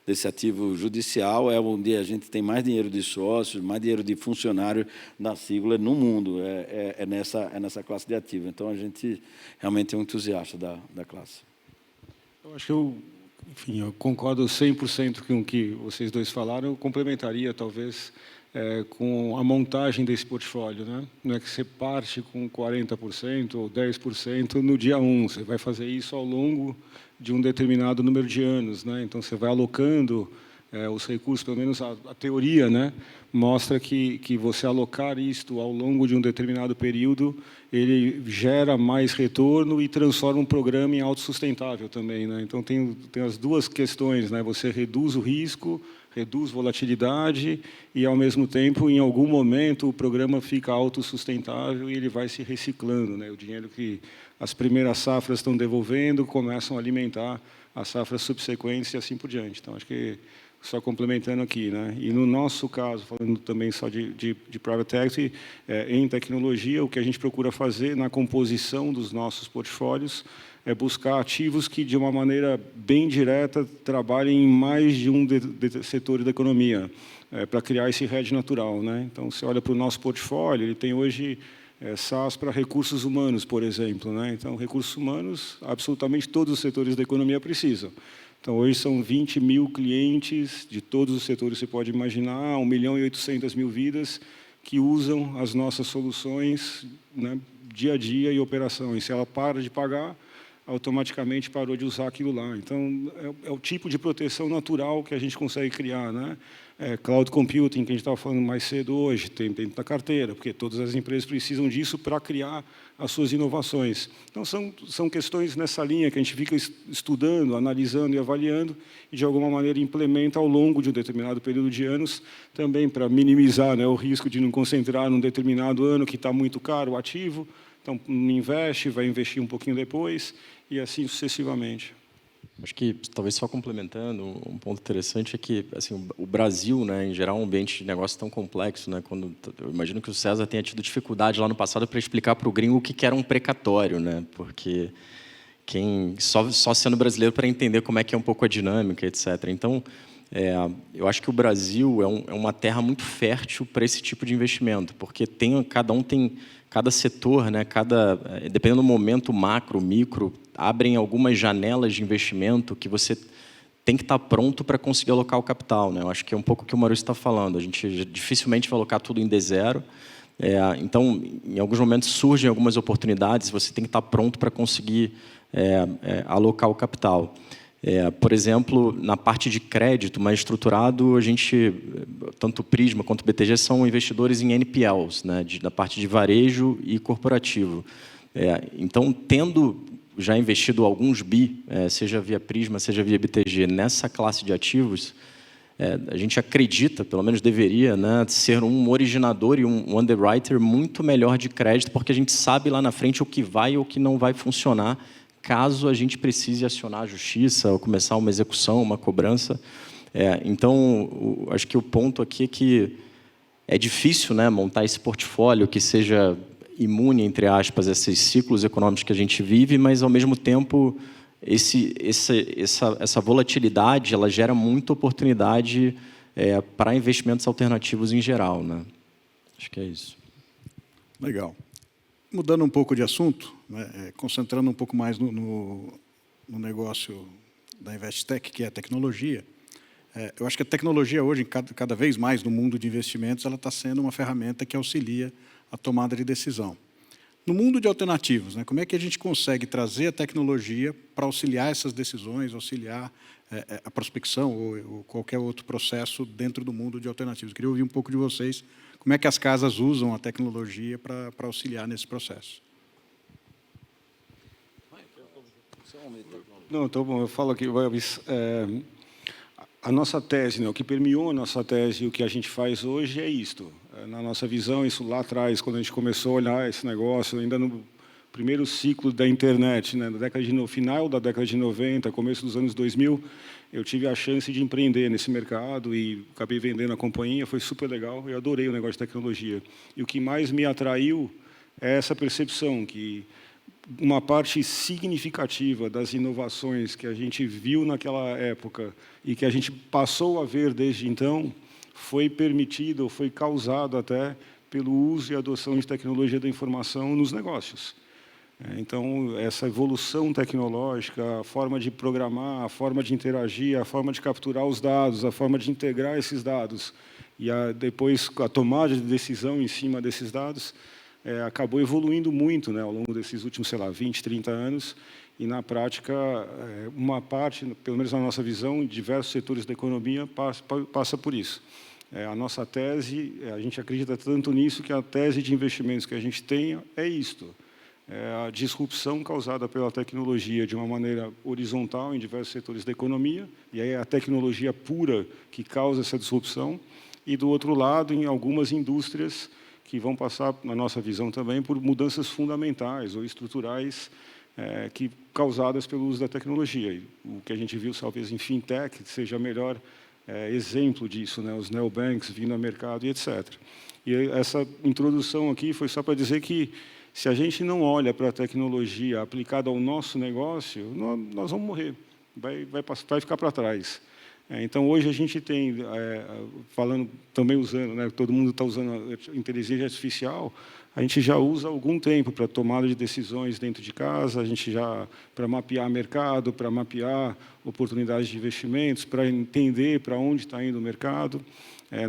[SPEAKER 3] desse ativo judicial, é onde a gente tem mais dinheiro de sócios, mais dinheiro de funcionário na Sigler no mundo, é nessa classe de ativo. Então, a gente realmente é um entusiasta da classe.
[SPEAKER 2] Eu acho que eu concordo 100% com o que vocês dois falaram. Eu complementaria, talvez, com a montagem desse portfólio, né? Não é que você parte com 40% ou 10% no dia 1, você vai fazer isso ao longo de um determinado número de anos, né? Então, você vai alocando os recursos, pelo menos a teoria, né, mostra que você alocar isto ao longo de um determinado período, ele gera mais retorno e transforma um programa em autossustentável também, né? Então, tem as duas questões, né? Você reduz o risco, reduz volatilidade e, ao mesmo tempo, em algum momento, o programa fica autossustentável e ele vai se reciclando, né? O dinheiro que as primeiras safras estão devolvendo começam a alimentar as safras subsequentes e assim por diante. Então, acho que, só complementando aqui, né? E no nosso caso, falando também só de private equity, em tecnologia, o que a gente procura fazer na composição dos nossos portfólios é buscar ativos que, de uma maneira bem direta, trabalhem em mais de um setor da economia, para criar esse hedge natural, né? Então, você olha para o nosso portfólio, ele tem hoje SaaS para recursos humanos, por exemplo, né? Então, recursos humanos, absolutamente todos os setores da economia precisam. Então, hoje são 20 mil clientes de todos os setores que você pode imaginar, 1.800.000 vidas que usam as nossas soluções, né, dia a dia e operação. E se ela para de pagar, automaticamente parou de usar aquilo lá. Então, é o tipo de proteção natural que a gente consegue criar, né? Cloud computing, que a gente estava falando mais cedo hoje, tem dentro da carteira, porque todas as empresas precisam disso para criar as suas inovações. Então, são questões nessa linha que a gente fica estudando, analisando e avaliando, e, de alguma maneira, implementa ao longo de um determinado período de anos, também para minimizar, né, o risco de não concentrar num determinado ano que está muito caro o ativo. Então, investe, vai investir um pouquinho depois, e assim sucessivamente.
[SPEAKER 4] Acho que, talvez só complementando, um ponto interessante é que, assim, o Brasil, né, em geral, é um ambiente de negócio tão complexo, né? Eu imagino que o César tenha tido dificuldade lá no passado para explicar para o gringo o que era um precatório, né? Porque só sendo brasileiro para entender como é que é um pouco a dinâmica, etc. Então, eu acho que o Brasil é uma terra muito fértil para esse tipo de investimento, porque cada setor, né, dependendo do momento macro, micro, abrem algumas janelas de investimento que você tem que estar pronto para conseguir alocar o capital, né? Eu acho que é um pouco o que o Maurício está falando. A gente dificilmente vai alocar tudo em D0. Então, em alguns momentos surgem algumas oportunidades, você tem que estar pronto para conseguir alocar o capital. Por exemplo, na parte de crédito mais estruturado, a gente, tanto o Prisma quanto o BTG, são investidores em NPLs, né, da parte de varejo e corporativo. Então, tendo já investido alguns bi, seja via Prisma, seja via BTG, nessa classe de ativos, a gente acredita, pelo menos deveria, né, ser um originador e um underwriter muito melhor de crédito, porque a gente sabe lá na frente o que vai ou o que não vai funcionar, caso a gente precise acionar a justiça ou começar uma execução, uma cobrança. Então, acho que o ponto aqui é que é difícil, né, montar esse portfólio que seja imune, entre aspas, a esses ciclos econômicos que a gente vive, mas, ao mesmo tempo, essa volatilidade ela gera muita oportunidade para investimentos alternativos em geral, né? Acho que é isso.
[SPEAKER 1] Legal. Mudando um pouco de assunto, né, concentrando um pouco mais no negócio da Investec, que é a tecnologia, eu acho que a tecnologia hoje, cada vez mais no mundo de investimentos, ela está sendo uma ferramenta que auxilia a tomada de decisão. No mundo de alternativos, né, como é que a gente consegue trazer a tecnologia para auxiliar essas decisões, auxiliar a prospecção ou qualquer outro processo dentro do mundo de alternativos? Eu queria ouvir um pouco de vocês, como é que as casas usam a tecnologia para auxiliar nesse processo.
[SPEAKER 2] Não, tá bom, eu falo aqui. A nossa tese, né, o que permeou a nossa tese e o que a gente faz hoje é isto. Na nossa visão, isso lá atrás, quando a gente começou a olhar esse negócio, ainda no primeiro ciclo da internet, né, no final da década de 90, começo dos anos 2000, eu tive a chance de empreender nesse mercado e acabei vendendo a companhia, foi super legal, eu adorei o negócio de tecnologia. E o que mais me atraiu é essa percepção que uma parte significativa das inovações que a gente viu naquela época e que a gente passou a ver desde então foi permitido, foi causado até pelo uso e adoção de tecnologia da informação nos negócios. Então, essa evolução tecnológica, a forma de programar, a forma de interagir, a forma de capturar os dados, a forma de integrar esses dados e depois a tomada de decisão em cima desses dados, acabou evoluindo muito, né, ao longo desses últimos, 20, 30 anos, e, na prática, uma parte, pelo menos na nossa visão, diversos setores da economia passa por isso. A nossa tese, a gente acredita tanto nisso que a tese de investimentos que a gente tem é isto. A disrupção causada pela tecnologia de uma maneira horizontal em diversos setores da economia, e aí é a tecnologia pura que causa essa disrupção, e, do outro lado, em algumas indústrias que vão passar, na nossa visão também, por mudanças fundamentais ou estruturais causadas pelo uso da tecnologia. E o que a gente viu, talvez, em fintech, seja melhor exemplo disso, né? Os neobanks vindo ao mercado e etc. E essa introdução aqui foi só para dizer que, se a gente não olha para a tecnologia aplicada ao nosso negócio, nós vamos morrer, vai ficar para trás. Então, hoje a gente tem, falando, também usando, né, todo mundo está usando a inteligência artificial, a gente já usa há algum tempo para tomada de decisões dentro de casa, a gente já, para mapear mercado, para mapear oportunidades de investimentos, para entender para onde está indo o mercado.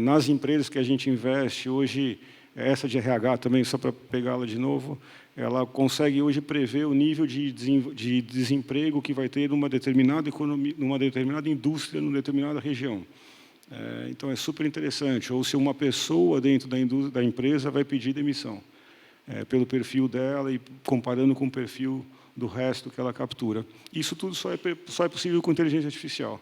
[SPEAKER 2] Nas empresas que a gente investe, hoje, essa de RH também, só para pegá-la de novo, ela consegue hoje prever o nível de desemprego que vai ter numa determinada economia, numa determinada indústria, numa determinada região. Então, é super interessante. Ou se uma pessoa dentro da empresa vai pedir demissão, pelo perfil dela e comparando com o perfil do resto que ela captura. Isso tudo só é possível com inteligência artificial.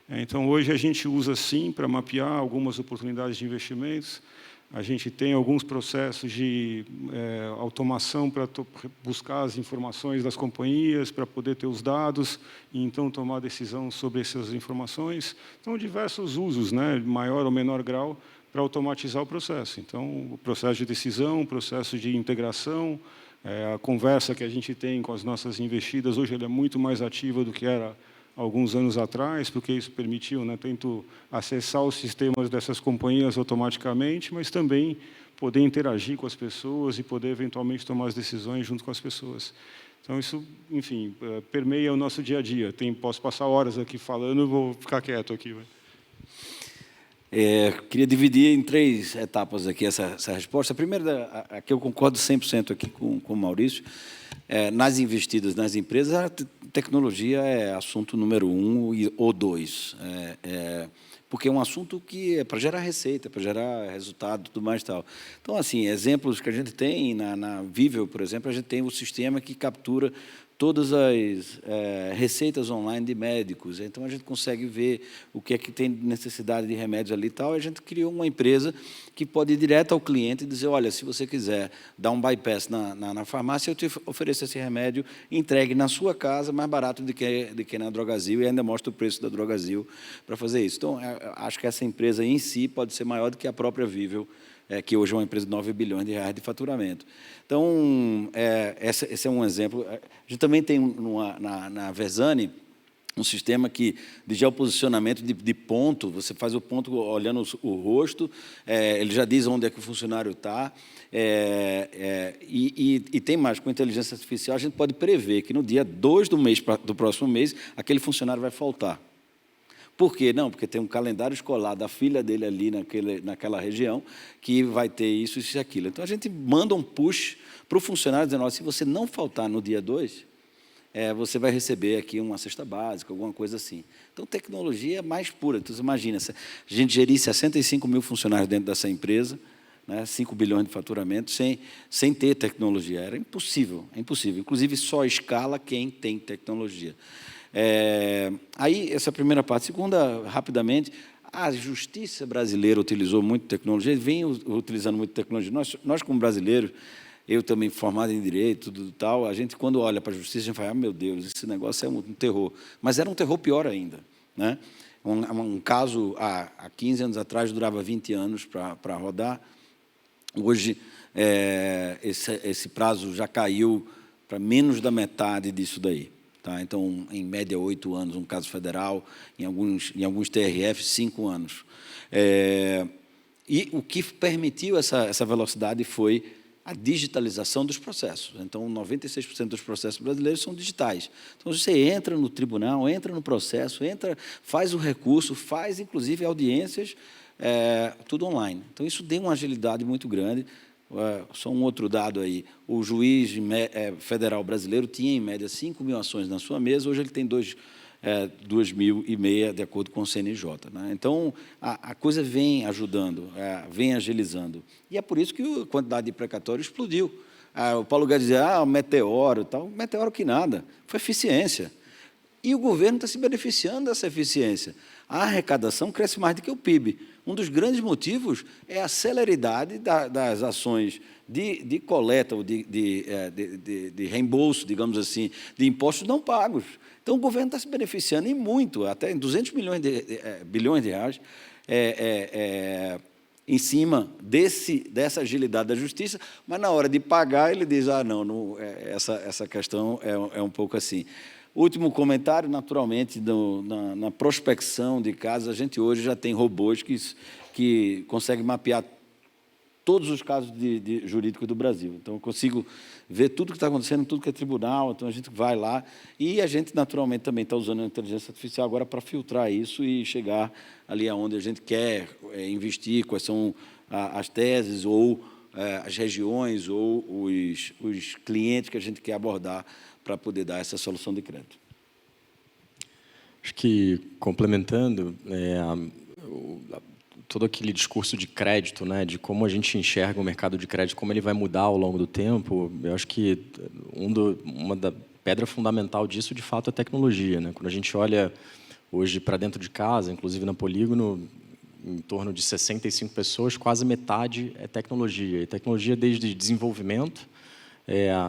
[SPEAKER 2] Então, hoje a gente usa, sim, para mapear algumas oportunidades de investimentos. A gente tem alguns processos de automação para buscar as informações das companhias, para poder ter os dados e, então, tomar decisão sobre essas informações. Então, diversos usos, né, maior ou menor grau, para automatizar o processo. Então, o processo de decisão, o processo de integração, a conversa que a gente tem com as nossas investidas, hoje ela é muito mais ativa do que era alguns anos atrás, porque isso permitiu, né, tanto acessar os sistemas dessas companhias automaticamente, mas também poder interagir com as pessoas e poder, eventualmente, tomar as decisões junto com as pessoas. Então, isso, enfim, permeia o nosso dia a dia. Posso passar horas aqui falando, vou ficar quieto aqui.
[SPEAKER 3] Queria dividir em 3 etapas aqui essa resposta. A primeira, aqui eu concordo 100% aqui com o Maurício. Nas investidas nas empresas, a tecnologia é assunto número 1 ou 2, porque é um assunto que é para gerar receita, para gerar resultado e tudo mais e tal. Então, assim, exemplos que a gente tem na Vivel, por exemplo, a gente tem o sistema que captura todas as receitas online de médicos. Então, a gente consegue ver o que é que tem necessidade de remédios ali e tal. A gente criou uma empresa que pode ir direto ao cliente e dizer, olha, se você quiser dar um bypass na farmácia, eu te ofereço esse remédio, entregue na sua casa, mais barato do que na Drogazil, e ainda mostra o preço da Drogazil para fazer isso. Então, acho que essa empresa em si pode ser maior do que a própria Vivel, que hoje é uma empresa de 9 bilhões de reais de faturamento. Então, esse é um exemplo. A gente também tem na Versani um sistema de geoposicionamento de ponto. Você faz o ponto olhando o rosto, ele já diz onde é que o funcionário está. E tem mais, com inteligência artificial, a gente pode prever que no dia 2 do próximo mês, aquele funcionário vai faltar. Por quê? Não, porque tem um calendário escolar da filha dele ali naquela região que vai ter isso e aquilo. Então, a gente manda um push para o funcionário dizendo, olha, se você não faltar no dia 2, você vai receber aqui uma cesta básica, alguma coisa assim. Então, tecnologia é mais pura. Então, você imagina, se a gente gerir 65 mil funcionários dentro dessa empresa, né, 5 bilhões de faturamento, sem ter tecnologia. Era impossível, é impossível. Inclusive, só escala quem tem tecnologia. Aí, essa primeira parte. Segunda, rapidamente, a justiça brasileira utilizou muito tecnologia, vem utilizando muito tecnologia. Nós como brasileiros, eu também formado em Direito, tudo tal, a gente, quando olha para a Justiça, a gente fala, meu Deus, esse negócio é um terror. Mas era um terror pior ainda, né? Um caso, há 15 anos atrás, durava 20 anos para rodar. Hoje, esse prazo já caiu para menos da metade disso daí. Tá? Então, em média, 8 anos, um caso federal, em alguns TRF, 5 anos. E o que permitiu essa velocidade foi a digitalização dos processos. Então, 96% dos processos brasileiros são digitais. Então, você entra no tribunal, entra no processo, faz o recurso, faz, inclusive, audiências, tudo online. Então, isso deu uma agilidade muito grande. Só um outro dado aí, o juiz federal brasileiro tinha, em média, 5 mil ações na sua mesa, hoje ele tem 2.500, de acordo com o CNJ. Né? Então, a coisa vem ajudando, vem agilizando. E é por isso que a quantidade de precatório explodiu. O Paulo Guedes dizia, meteoro, tal. Meteoro que nada, foi eficiência. E o governo está se beneficiando dessa eficiência. A arrecadação cresce mais do que o PIB. Um dos grandes motivos é a celeridade das ações de coleta ou de reembolso, digamos assim, de impostos não pagos. Então, o governo está se beneficiando, e muito, até em 200 bilhões de reais, em cima dessa agilidade da justiça, mas, na hora de pagar, ele diz, não, essa questão é um pouco assim. Último comentário, naturalmente, na prospecção de casos, a gente hoje já tem robôs que conseguem mapear todos os casos jurídicos do Brasil. Então, eu consigo ver tudo que está acontecendo, tudo que é tribunal, então a gente vai lá e a gente, naturalmente, também está usando a inteligência artificial agora para filtrar isso e chegar ali aonde a gente quer investir, quais são as teses ou as regiões ou os clientes que a gente quer abordar para poder dar essa solução de crédito.
[SPEAKER 4] Acho que, complementando, todo aquele discurso de crédito, né, de como a gente enxerga o mercado de crédito, como ele vai mudar ao longo do tempo, eu acho que uma da pedra fundamental disso, de fato, é a tecnologia. Né? Quando a gente olha hoje para dentro de casa, inclusive na Polígono, em torno de 65 pessoas, quase metade é tecnologia. E tecnologia desde desenvolvimento,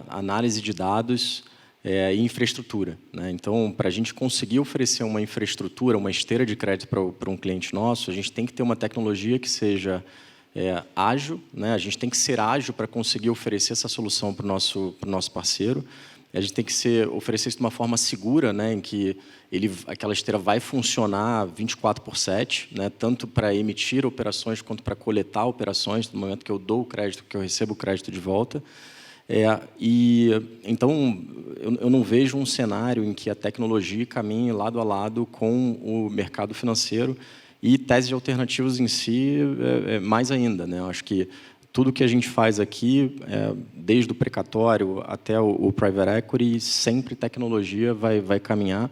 [SPEAKER 4] análise de dados e infraestrutura. Né? Então, para a gente conseguir oferecer uma infraestrutura, uma esteira de crédito para um cliente nosso, a gente tem que ter uma tecnologia que seja ágil, né? A gente tem que ser ágil para conseguir oferecer essa solução para o nosso parceiro. A gente tem que oferecer isso de uma forma segura, né, em que aquela esteira vai funcionar 24/7, né, tanto para emitir operações quanto para coletar operações, no momento que eu dou o crédito, que eu recebo o crédito de volta. Então, eu não vejo um cenário em que a tecnologia caminhe lado a lado com o mercado financeiro, e tese de alternativas em si, mais ainda. Né? Eu acho que tudo que a gente faz aqui, desde o precatório até o private equity, sempre tecnologia vai caminhar.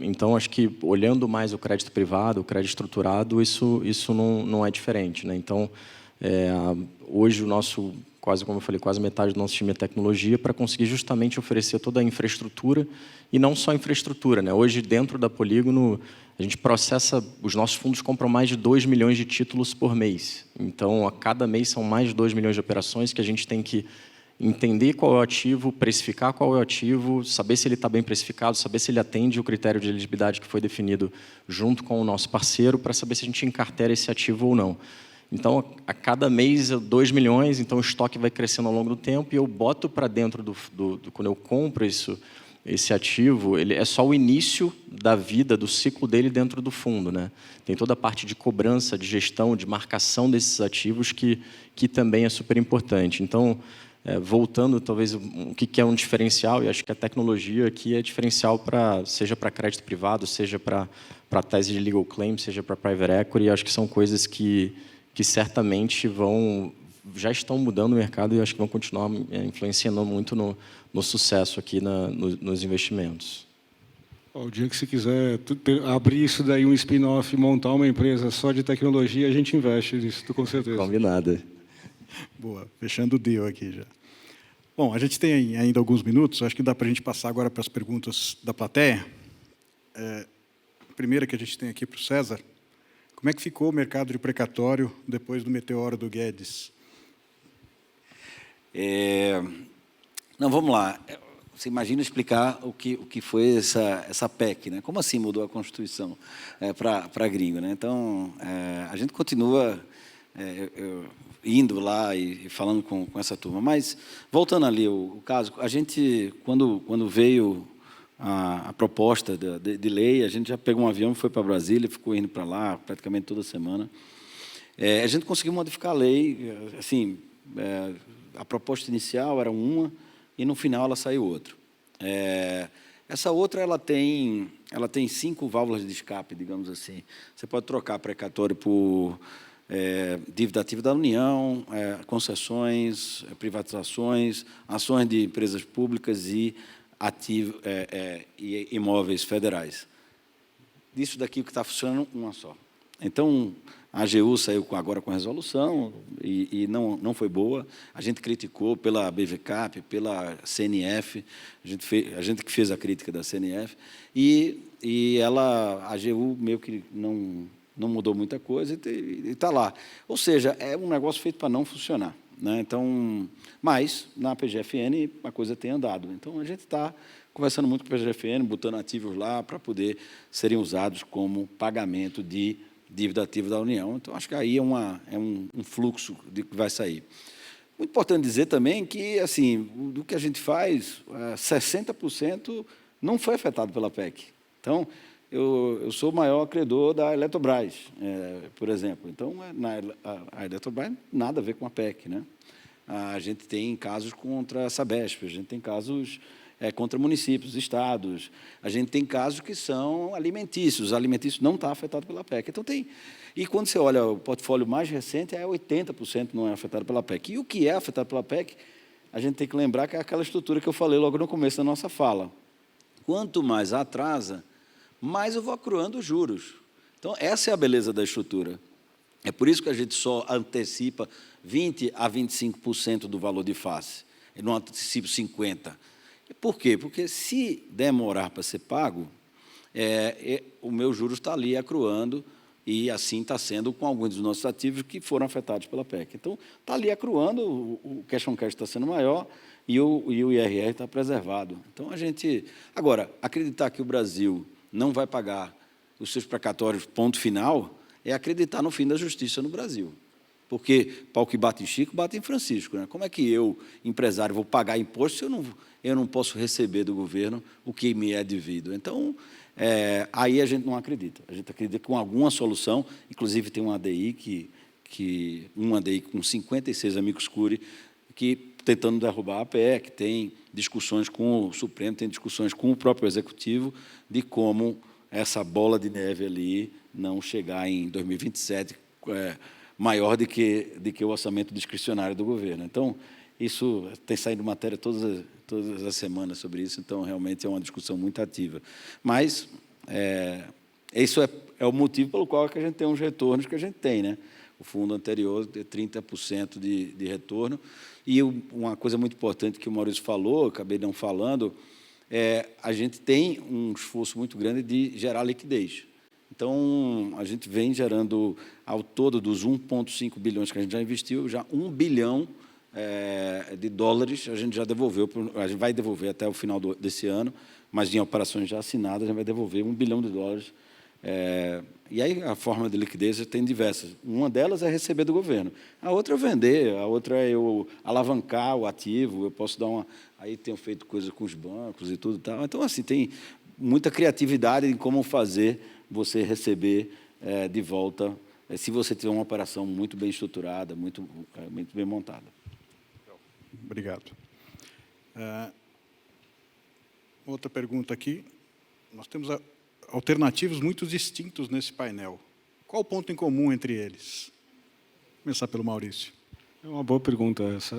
[SPEAKER 4] Então, acho que, olhando mais o crédito privado, o crédito estruturado, isso não é diferente. Né? Então, hoje, quase como eu falei, quase metade do nosso time é tecnologia, para conseguir justamente oferecer toda a infraestrutura, e não só infraestrutura. Né? Hoje, dentro da Polígono, a gente processa, os nossos fundos compram mais de 2 milhões de títulos por mês. Então, a cada mês são mais de 2 milhões de operações que a gente tem que entender qual é o ativo, precificar qual é o ativo, saber se ele está bem precificado, saber se ele atende o critério de elegibilidade que foi definido junto com o nosso parceiro, para saber se a gente encartera esse ativo ou não. Então, a cada mês, 2 milhões, então o estoque vai crescendo ao longo do tempo, e eu boto para dentro quando eu compro esse ativo, ele é só o início da vida, do ciclo dele dentro do fundo. Né? Tem toda a parte de cobrança, de gestão, de marcação desses ativos que também é super importante. Então, voltando, talvez, o que é um diferencial, e acho que a tecnologia aqui é diferencial seja para crédito privado, seja para tese de legal claim, seja para private equity, acho que são coisas que certamente já estão mudando o mercado, e acho que vão continuar influenciando muito no sucesso aqui nos investimentos.
[SPEAKER 2] O dia que você quiser abrir isso daí, um spin-off, montar uma empresa só de tecnologia, a gente investe nisso, com certeza.
[SPEAKER 4] Combinado.
[SPEAKER 1] Boa, fechando o deal aqui já. Bom, a gente tem ainda alguns minutos, acho que dá para a gente passar agora para as perguntas da plateia. A primeira que a gente tem aqui para o César: como é que ficou o mercado de precatório depois do meteoro do Guedes?
[SPEAKER 3] Não, vamos lá. Você imagina explicar o que foi essa PEC, né? Como assim mudou a Constituição para gringo, né? Então, a gente continua indo lá e falando com essa turma. Mas, voltando ali o caso, a gente, quando veio a proposta de lei, a gente já pegou um avião, foi para Brasília, ficou indo para lá praticamente toda semana. A gente conseguiu modificar a lei, assim, a proposta inicial era uma, e no final ela saiu outra. Essa outra ela tem 5 válvulas de escape, digamos assim. Você pode trocar precatório por dívida ativa da União, concessões, privatizações, ações de empresas públicas e imóveis federais. Disso daqui o que está funcionando, uma só. Então, a AGU saiu agora com a resolução e não foi boa. A gente criticou pela BVCAP, pela CNF, a gente que fez a crítica da CNF, e a AGU meio que não mudou muita coisa e está lá. Ou seja, é um negócio feito para não funcionar, né? Então, mas, na PGFN, a coisa tem andado. Então, a gente está conversando muito com a PGFN, botando ativos lá para poder serem usados como pagamento de dívida ativa da União. Então, acho que aí é um fluxo que vai sair. Muito importante dizer também que, assim, do que a gente faz, 60% não foi afetado pela PEC. Então, eu sou o maior credor da Eletrobras, por exemplo. Então, a Eletrobras nada a ver com a PEC, né? A gente tem casos contra a Sabesp, a gente tem casos contra municípios, estados. A gente tem casos que são alimentícios. Os alimentícios não estão afetados pela PEC. Então, e quando você olha o portfólio mais recente, 80% não é afetado pela PEC. E o que é afetado pela PEC, a gente tem que lembrar que é aquela estrutura que eu falei logo no começo da nossa fala. Quanto mais atrasa, mais eu vou acruando os juros. Então, essa é a beleza da estrutura. É por isso que a gente só antecipa 20% a 25% do valor de face. Eu não antecipo 50%. Por quê? Porque se demorar para ser pago, o meu juros está ali acruando, e assim está sendo com alguns dos nossos ativos que foram afetados pela PEC. Então, está ali acruando, o cash on cash está sendo maior e o IRR está preservado. Então, agora, acreditar que o Brasil não vai pagar os seus precatórios ponto final é acreditar no fim da justiça no Brasil. Porque pau que bate em Chico, bate em Francisco, né? Como é que eu, empresário, vou pagar imposto se eu não posso receber do governo o que me é devido? Então, aí a gente não acredita. A gente acredita que com alguma solução, inclusive tem uma ADI, uma ADI com 56 amigos curi, que tentando derrubar a PEC, tem discussões com o Supremo, tem discussões com o próprio Executivo de como essa bola de neve ali não chegar em 2027 maior do que o orçamento discricionário do governo. Então, isso tem saído matéria todas as semanas sobre isso, então, realmente é uma discussão muito ativa. Mas isso é o motivo pelo qual que a gente tem os retornos que a gente tem, né? O fundo anterior tem 30% de retorno. E uma coisa muito importante que o Maurício falou, acabei não falando, a gente tem um esforço muito grande de gerar liquidez. Então, a gente vem gerando, ao todo dos 1,5 bilhões que a gente já investiu, já 1 bilhão de dólares a gente já devolveu, a gente vai devolver até o final desse ano, mas em operações já assinadas, a gente vai devolver 1 bilhão de dólares. E aí a forma de liquidez tem diversas. Uma delas é receber do governo. A outra é vender, a outra é eu alavancar o ativo, eu posso dar uma... Aí tenho feito coisas com os bancos e tudo tal. Então, assim, tem muita criatividade em como fazer você receber de volta, se você tiver uma operação muito bem estruturada, muito bem montada.
[SPEAKER 1] Obrigado. Outra pergunta aqui. Nós temos alternativos muito distintos nesse painel. Qual o ponto em comum entre eles? Vou começar pelo Maurício.
[SPEAKER 2] É uma boa pergunta essa.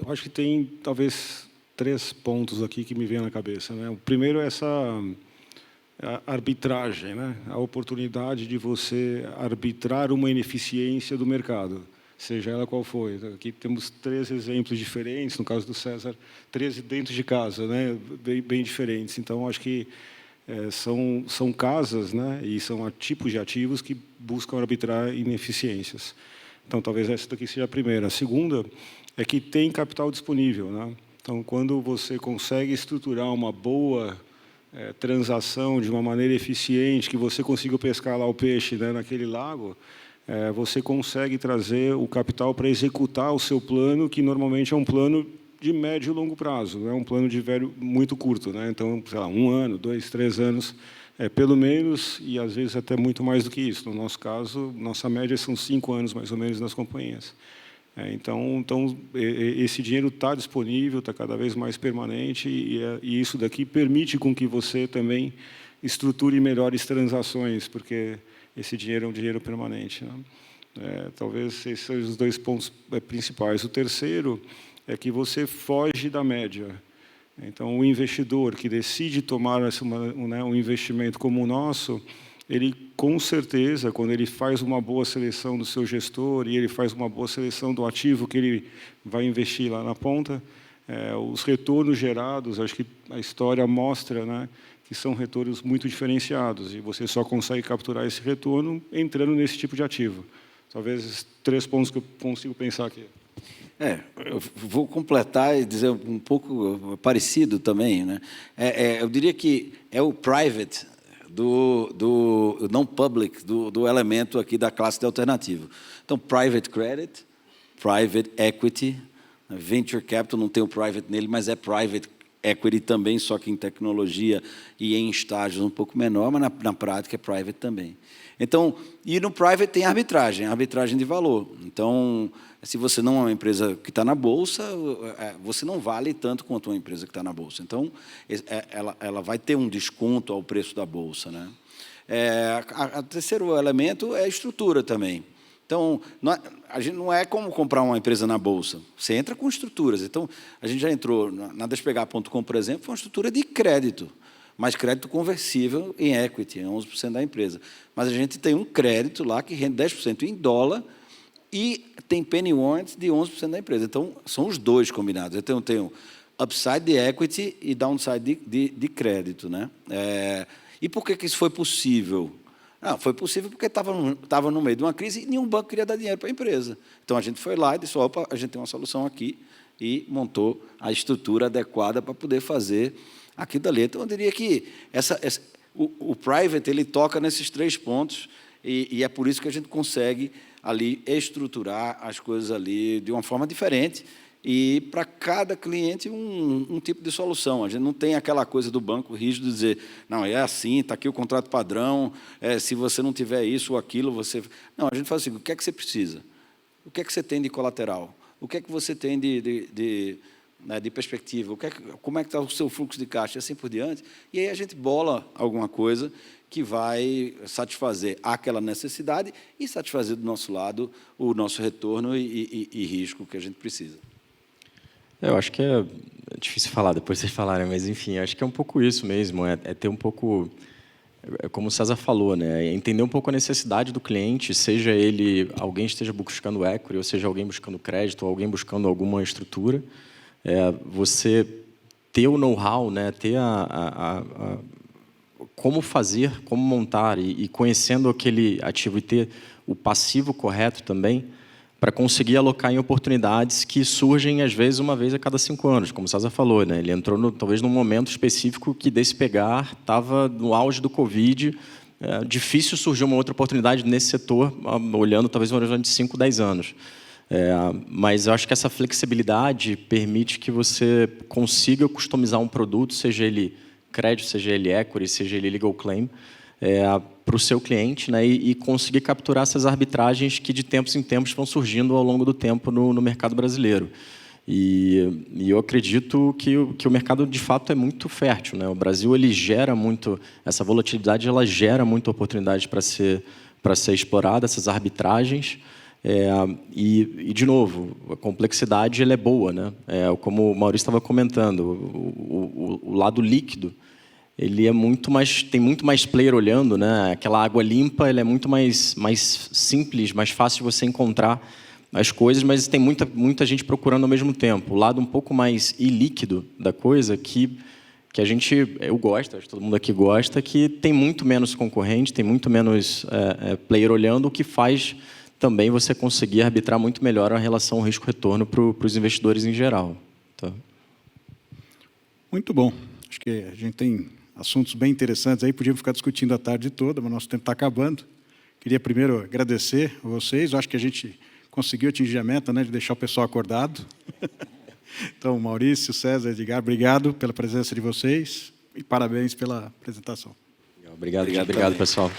[SPEAKER 2] Eu acho que tem, talvez, 3 pontos aqui que me vêm na cabeça, né? O primeiro é essa arbitragem, né? A oportunidade de você arbitrar uma ineficiência do mercado, seja ela qual for. Aqui temos 3 exemplos diferentes, no caso do César, 13 dentro de casa, né? Bem diferentes. Então, acho que são casas, né? E são tipos de ativos que buscam arbitrar ineficiências. Então, talvez essa daqui seja a primeira. A segunda é que tem capital disponível, né? Então, quando você consegue estruturar uma boa transação de uma maneira eficiente, que você consiga pescar lá o peixe, né, naquele lago, você consegue trazer o capital para executar o seu plano, que normalmente é um plano de médio e longo prazo, não é um plano de velho muito curto, né? Então, sei lá, 1 ano, 2, 3 anos, pelo menos, e às vezes até muito mais do que isso. No nosso caso, nossa média são 5 anos, mais ou menos, nas companhias. Então, esse dinheiro está disponível, está cada vez mais permanente, e isso daqui permite com que você também estruture melhores transações, porque esse dinheiro é um dinheiro permanente, né? Talvez esses sejam os 2 pontos principais. O terceiro é que você foge da média. Então, o investidor que decide tomar um investimento como o nosso, ele, com certeza, quando ele faz uma boa seleção do seu gestor e ele faz uma boa seleção do ativo que ele vai investir lá na ponta, os retornos gerados, acho que a história mostra, né, que são retornos muito diferenciados, e você só consegue capturar esse retorno entrando nesse tipo de ativo. Talvez esses 3 pontos que eu consigo pensar aqui.
[SPEAKER 3] Eu vou completar e dizer um pouco parecido também, né? Eu diria que é o private do não public, do elemento aqui da classe de alternativo. Então, private credit, private equity, venture capital não tem o private nele, mas é private equity também, só que em tecnologia e em estágios um pouco menor, mas na prática é private também. Então, e no private tem arbitragem de valor. Então, se você não é uma empresa que está na Bolsa, você não vale tanto quanto uma empresa que está na Bolsa. Então, ela vai ter um desconto ao preço da Bolsa, né? O terceiro elemento é a estrutura também. Então, a gente não é como comprar uma empresa na Bolsa. Você entra com estruturas. Então, a gente já entrou na Despegar.com, por exemplo, foi uma estrutura de crédito, mas crédito conversível em equity, 11% da empresa. Mas a gente tem um crédito lá que rende 10% em dólar e tem penny warrants de 11% da empresa. Então, são os dois combinados. Então, eu tenho upside de equity e downside de crédito, né? E por que isso foi possível? Foi possível porque estava no meio de uma crise e nenhum banco queria dar dinheiro para a empresa. Então, a gente foi lá e disse, opa, a gente tem uma solução aqui, e montou a estrutura adequada para poder fazer aquilo dali. Então, eu diria que o private ele toca nesses 3 pontos, e é por isso que a gente consegue ali estruturar as coisas ali de uma forma diferente, e para cada cliente um tipo de solução. A gente não tem aquela coisa do banco rígido de dizer, não, é assim, está aqui o contrato padrão, se você não tiver isso ou aquilo, você... Não, a gente faz assim, o que é que você precisa? O que é que você tem de colateral? O que é que você tem de perspectiva? Como é que está o seu fluxo de caixa? E assim por diante. E aí a gente bola alguma coisa que vai satisfazer aquela necessidade e satisfazer do nosso lado o nosso retorno e risco que a gente precisa.
[SPEAKER 4] Eu acho que é difícil falar depois vocês falarem, mas, enfim, acho que é um pouco isso mesmo, é ter um pouco, como o César falou, né, é entender um pouco a necessidade do cliente, seja ele alguém esteja buscando equity, ou seja alguém buscando crédito, ou alguém buscando alguma estrutura, você ter o know-how, né, ter como fazer, como montar, e conhecendo aquele ativo e ter o passivo correto também, para conseguir alocar em oportunidades que surgem, às vezes, uma vez a cada 5 anos, como o César falou, né? Ele entrou, talvez, num momento específico que Despegar estava no auge do Covid, difícil surgir uma outra oportunidade nesse setor, olhando, talvez, um horizonte de 5, 10 anos. Mas eu acho que essa flexibilidade permite que você consiga customizar um produto, seja ele crédito, seja ele equity, seja ele legal claim, para o seu cliente, né, e conseguir capturar essas arbitragens que de tempos em tempos vão surgindo ao longo do tempo no mercado brasileiro. E eu acredito que o mercado, de fato, é muito fértil, né? O Brasil ele gera muito, essa volatilidade ela gera muita oportunidade para ser explorada, essas arbitragens. E, de novo, a complexidade ela é boa, né? Como o Maurício estava comentando, o lado líquido ele é tem muito mais player olhando, né? Aquela água limpa, ela é muito mais simples, mais fácil de você encontrar as coisas, mas tem muita gente procurando ao mesmo tempo. O lado um pouco mais ilíquido da coisa, que eu gosto, acho que todo mundo aqui gosta, que tem muito menos concorrente, tem muito menos player olhando, o que faz também você conseguir arbitrar muito melhor a relação risco-retorno para os investidores em geral. Tá?
[SPEAKER 1] Muito bom. Acho que a gente tem assuntos bem interessantes aí, podíamos ficar discutindo a tarde toda, mas nosso tempo está acabando. Queria primeiro agradecer a vocês. Eu acho que a gente conseguiu atingir a meta, né, de deixar o pessoal acordado. Então, Maurício, César, Edgar, obrigado pela presença de vocês e parabéns pela apresentação.
[SPEAKER 4] Obrigado pessoal.